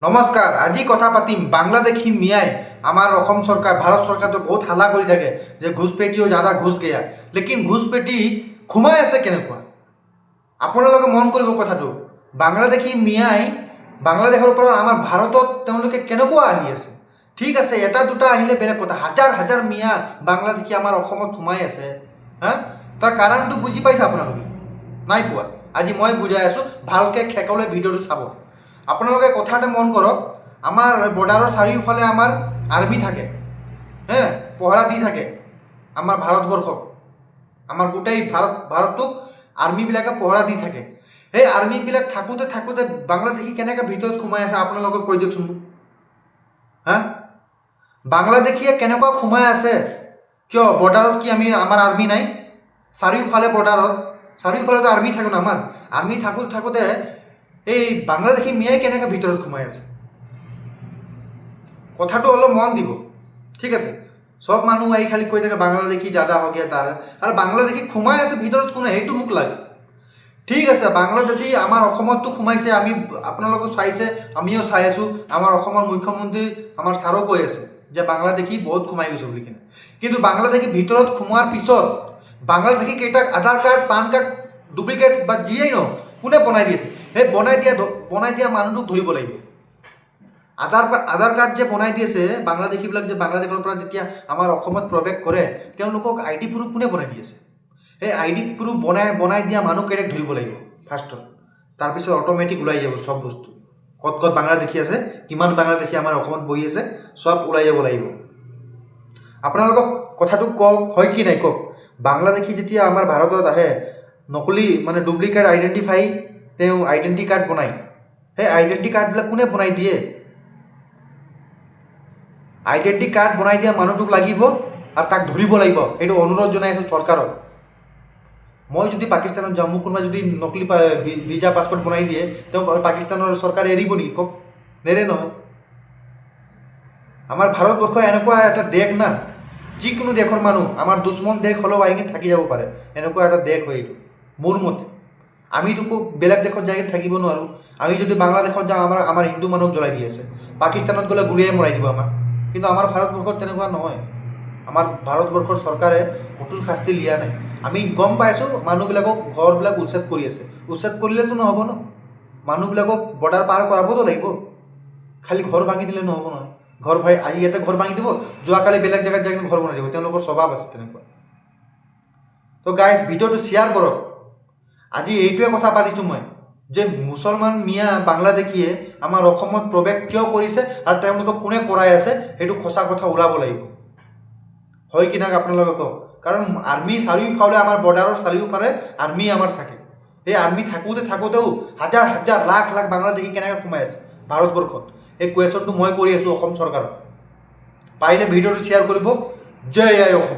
নমস্কাৰ। আজি কথা পাতিম বাংলাদেশী মিয়াই আমাৰ অসম চৰকাৰ ভাৰত চৰকাৰটো বহুত হাল্লা কৰি থাকে যে ঘুষপেটিও জ্যাদা ঘুষ গেয়া, লেকিন ঘুষপেটি সোমাই আছে কেনেকুৱা। আপোনালোকে মন কৰিব কথাটো, বাংলাদেশী মিয়াই বাংলাদেশৰ পৰা আমাৰ ভাৰতত তেওঁলোকে কেনেকুৱা আহি আছে। ঠিক আছে, এটা দুটা আহিলে বেলেগ কথা, হাজাৰ হাজাৰ মিয়া বাংলাদেশী আমাৰ অসমত সোমাই আছে। তাৰ কাৰণটো বুজি পাইছে আপোনালোকে? নাই পোৱা। আজি মই বুজাই আছোঁ, ভালকৈ খেকলৈ ভিডিঅ'টো চাব। আপোনালোকে কথা এটা মন কৰক, আমাৰ বৰ্ডাৰৰ চাৰিওফালে আমাৰ আৰ্মি থাকে, পহৰা দি থাকে আমাৰ ভাৰতবৰ্ষক, আমাৰ গোটেই ভাৰতটোক আৰ্মিবিলাকে পহৰা দি থাকে। সেই আৰ্মিবিলাক থাকোঁতে থাকোঁতে বাংলাদেশী কেনেকৈ ভিতৰত সোমাই আছে আপোনালোকক কৈ দিয়কচোন। বাংলাদেশীয়ে কেনেকুৱা সোমাই আছে কিয়? বৰ্ডাৰত কি আমাৰ আৰ্মি নাই? চাৰিওফালে বৰ্ডাৰত চাৰিওফালেতো আৰ্মি থাকে ন। আমাৰ আৰ্মি থাকোঁতে থাকোঁতে এই বাংলাদেশী মিয়াই কেনেকৈ ভিতৰত সোমাই আছে, কথাটো অলপ মন দিব। ঠিক আছে, সব মানুহ আহি খালি কৈ থাকে বাংলাদেশী জ্যাদা হৈ গিয়া তাৰ, আৰু বাংলাদেশী সোমাই আছে ভিতৰত কোনে, সেইটো মোক লাগে। ঠিক আছে, বাংলাদেশী আমাৰ অসমতো সোমাইছে, আমি আপোনালোকক চাইছে, আমিও চাই আছোঁ। আমাৰ অসমৰ মুখ্যমন্ত্ৰী আমাৰ ছাৰো কৈ আছে যে বাংলাদেশী বহুত সোমাই গৈছে বুলি কিনে। কিন্তু বাংলাদেশী ভিতৰত সোমোৱাৰ পিছত বাংলাদেশী কেইটাক আধাৰ কাৰ্ড পান কাৰ্ড ডুপ্লিকেট বা যিয়েই ন কোনে বনাই দিছে, সেই বনাই দিয়া মানুহটোক ধৰিব লাগিব। আধাৰ কাৰ্ড যে বনাই দিয়েছে বাংলাদেশীবিলাক, যে বাংলাদেশৰ পৰা যেতিয়া আমাৰ অসমত প্ৰৱেশ কৰে তেওঁলোকক ID প্ৰুফ কোনে বনাই দি আছে, সেই ID প্ৰুফ বনাই দিয়া মানুহকেইটাক ধৰিব লাগিব ফাৰ্ষ্টত। তাৰপিছত অট'মেটিক ওলাই যাব চব বস্তু, ক'ত ক'ত বাংলাদেশী আছে, কিমান বাংলাদেশী আমাৰ অসমত বহি আছে, চব ওলাই যাব লাগিব। আপোনালোকক কথাটো কওক, হয় কি নাই কওক। বাংলাদেশী যেতিয়া আমাৰ ভাৰতত আহে, নকলি মানে ডুপ্লিকেট তেওঁ আইডেণ্টি কাৰ্ড বনায়। সেই আইডেণ্টি কাৰ্ডবিলাক কোনে বনাই দিয়ে? আইডেণ্টি কাৰ্ড বনাই দিয়া মানুহটোক লাগিব আৰু তাক ধৰিব লাগিব। সেইটো অনুৰোধ জনাই আছোঁ চৰকাৰক। মই যদি পাকিস্তানত যাওঁ, মোক কোনোবাই যদি নকলি ভিজা পাছপৰ্ট বনাই দিয়ে, তেওঁ পাকিস্তানৰ চৰকাৰে এৰিব নেকি কওক? নেৰে নহয়। আমাৰ ভাৰতবৰ্ষ এনেকুৱা এটা দেশ না, যিকোনো দেশৰ মানুহ, আমাৰ দুশ্মন দেশ হ'লেও আহি থাকি যাব পাৰে, এনেকুৱা এটা দেশ হয় এইটো মোৰ মতে। আমিতো বেলেগ দেশত যাই থাকিব নোৱাৰোঁ। আমি যদি বাংলাদেশত যাওঁ, আমাৰ হিন্দু মানুহক জ্বলাই দি আছে, পাকিস্তানত গ'লে গুলিয়াই মৰাই দিব আমাক। কিন্তু আমাৰ ভাৰতবৰ্ষত তেনেকুৱা নহয়। আমাৰ ভাৰতবৰ্ষৰ চৰকাৰে কঠোৰ শাস্তি লিয়া নাই। আমি গম পাইছোঁ মানুহবিলাকক ঘৰবিলাক উচ্ছেদ কৰি আছে। উচ্ছেদ কৰিলেতো নহ'ব ন, মানুহবিলাকক বৰ্ডাৰ পাৰ কৰাবতো লাগিব। খালি ঘৰ ভাঙি দিলে নহ'ব নহয়। আজি ইয়াতে ঘৰ ভাঙি দিব, যোৱাকালি বেলেগ জেগাত যাই ঘৰ বনাই দিব, তেওঁলোকৰ স্বভাৱ আছে তেনেকুৱা। তো গাইজ, ভিডিঅ'টো শ্বেয়াৰ কৰক। আজি এইটোৱে কথা পাতিছোঁ মই, যে মুছলমান মিয়া বাংলাদেশীয়ে আমাৰ অসমত প্ৰৱেশ কিয় কৰিছে আৰু তেওঁলোকক কোনে কৰাই আছে, সেইটো সঁচা কথা ওলাব লাগিব। হয় কি নাই আপোনালোকে কওক। কাৰণ আৰ্মি চাৰিওফালে, আমাৰ বৰ্ডাৰৰ চাৰিওফালে আৰ্মি আমাৰ থাকে। সেই আৰ্মি থাকোঁতে থাকোঁতেও হাজাৰ হাজাৰ লাখ লাখ বাংলাদেশী কেনেকৈ সোমাই আছে ভাৰতবৰ্ষত, এই কুৱেশ্যনটো মই কৰি আছোঁ অসম চৰকাৰক। পাৰিলে ভিডিঅ'টো শ্বেয়াৰ কৰিব। জয় আই অসম।